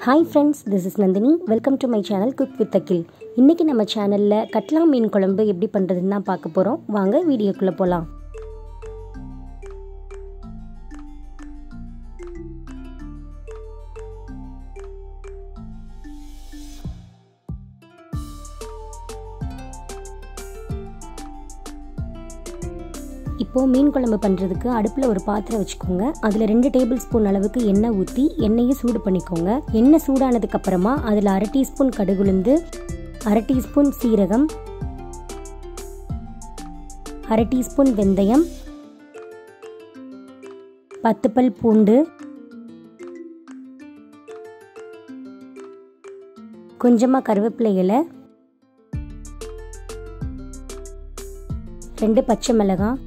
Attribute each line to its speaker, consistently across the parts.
Speaker 1: Hi friends, this is Nandini. Welcome to my channel Cook with Akil. இன்னைக்கு நம்ம சேனல்ல கட்லா மீன் குழம்பு எப்படி பண்றதுன்னு தான் பார்க்க போறோம். வாங்க வீடியோக்குள்ள போலாம். இப்போ மீன் குழம்பு பண்றதுக்கு அடுப்புல ஒரு பாத்திரம் வச்சுக்கோங்க. அதுல 2 டேபிள் ஸ்பூன் அளவுக்கு எண்ணெய் ஊத்தி எண்ணெயை சூடு பண்ணிக்கோங்க. எண்ணெய் சூடானதுக்கு அப்புறமா அதுல 1/2 டீஸ்பூன் கடுகு உளுந்து, 1/2 டீஸ்பூன் சீரகம், 1/2 டீஸ்பூன் வெந்தயம், 10 பல் பூண்டு, கொஞ்சமா கருவேப்பிலை இலை, 2 பச்சை மிளகாய்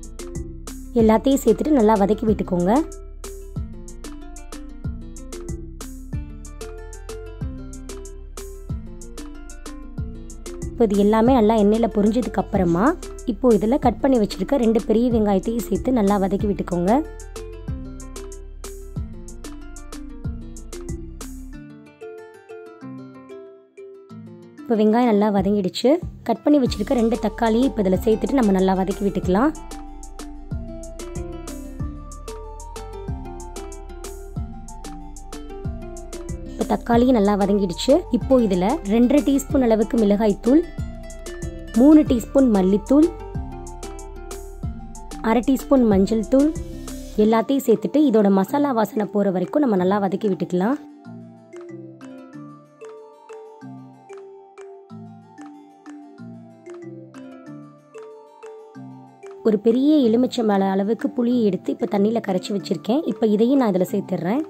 Speaker 1: எல்லாத்தையும் சேர்த்துட்டு நல்லா வதக்கி விட்டுக்கோங்க. இப்போ இது எல்லாமே நல்லா எண்ணெயில் பொரிஞ்சதுக்கு அப்புறமா இப்போ இதில் கட் பண்ணி வச்சிருக்க 2 பெரிய வெங்காயத்தையும் சேர்த்து நல்லா வதக்கி விட்டுக்கோங்க. இப்போ வெங்காயம் நல்லா வதங்கிடுச்சு. கட் பண்ணி வச்சிருக்க 2 தக்காளியை இப்போ இதில் சேர்த்துட்டு நம்ம நல்லா வதக்கி விட்டுக்கலாம். இப்போ தக்காளி நல்லா வதங்கிடுச்சு. இப்போ இதில் 2.5 டீஸ்பூன் அளவுக்கு மிளகாய் தூள், 3 டீஸ்பூன் மல்லித்தூள், 1/2 டீஸ்பூன் மஞ்சள் தூள் எல்லாத்தையும் சேர்த்துட்டு இதோட மசாலா வாசனை போகிற வரைக்கும் நம்ம நல்லா வதக்கி விட்டுக்கலாம். ஒரு பெரிய எலுமிச்சம்பழ அளவுக்கு புளியை எடுத்து இப்போ தண்ணியில் கரைச்சி வச்சிருக்கேன். இப்போ இதையும் நான் இதில் சேர்த்துடுறேன்.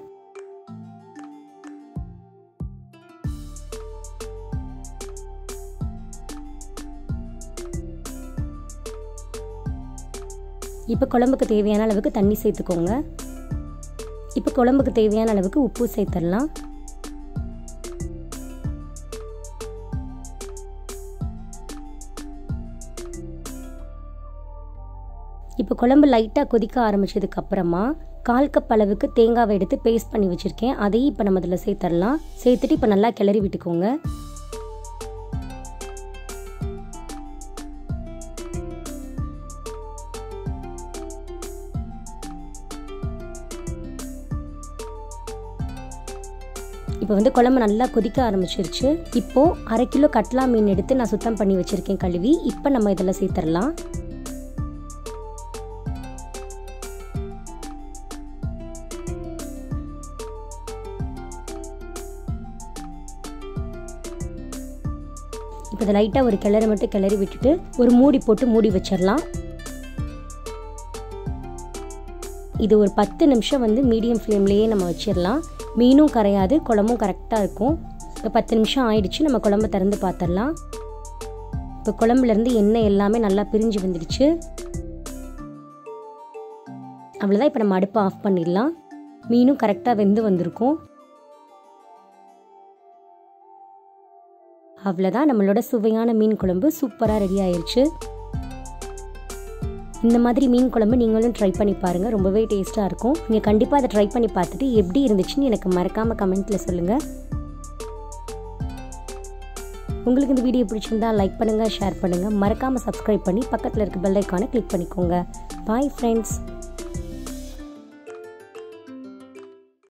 Speaker 1: இப்போ குழம்புக்கு தேவையான அளவுக்கு தண்ணி சேர்த்துக்கோங்க. இப்போ குழம்புக்கு தேவையான அளவுக்கு உப்பு சேர்த்துடலாம். இப்போ குழம்பு லைட்டாக கொதிக்க ஆரம்பிச்சதுக்கு அப்புறமா 1/4 கப் அளவுக்கு தேங்காவை எடுத்து பேஸ்ட் பண்ணி வச்சுருக்கேன். அதையும் இப்போ நம்ம இதில் சேர்த்துடலாம். சேர்த்துட்டு இப்போ நல்லா கிளறி விட்டுக்கோங்க. இப்போ குழம்பு நல்லா கொதிக்க ஆரம்பிச்சிருச்சு. இப்போ 1/2 கிலோ கட்லா மீன் எடுத்து நான் சுத்தம் பண்ணி வச்சிருக்கேன் கழுவி. இப்போ நம்ம இதில் சேர்த்துடலாம். இப்போ இதை லைட்டாக ஒரு கிளறி மட்டும் கிளறி விட்டுட்டு ஒரு மூடி போட்டு மூடி வச்சிடலாம். இது ஒரு 10 நிமிஷம் மீடியம் ஃப்ளேம்லேயே நம்ம வச்சிடலாம். மீனும் கரையாது, குழம்பும் கரெக்டாக இருக்கும். இப்போ 10 நிமிஷம் ஆயிடுச்சு. நம்ம குழம்பு திறந்து பார்த்துடலாம். இப்போ குழம்புலேருந்து எண்ணெய் எல்லாமே நல்லா பிரிஞ்சு வந்துடுச்சு. அவ்வளோதான். இப்போ நம்ம அடுப்பை ஆஃப் பண்ணிடலாம். மீனும் கரெக்டாக வெந்து வந்திருக்கும். அவ்வளோதான், நம்மளோட சுவையான மீன் குழம்பு சூப்பராக ரெடி ஆயிடுச்சு. இந்த மாதிரி மீன் குழம்பு நீங்களும் ட்ரை பண்ணி பாருங்கள். ரொம்பவே டேஸ்ட்டாக இருக்கும். நீங்கள் கண்டிப்பாக அதை ட்ரை பண்ணி பார்த்துட்டு எப்படி இருந்துச்சுன்னு எனக்கு மறக்காமல் கமெண்ட்டில் சொல்லுங்கள். உங்களுக்கு இந்த வீடியோ பிடிச்சிருந்தா லைக் பண்ணுங்கள், ஷேர் பண்ணுங்கள். மறக்காமல் சப்ஸ்கிரைப் பண்ணி பக்கத்தில் இருக்க பெல் ஐக்கானை கிளிக் பண்ணிக்கோங்க. Bye friends.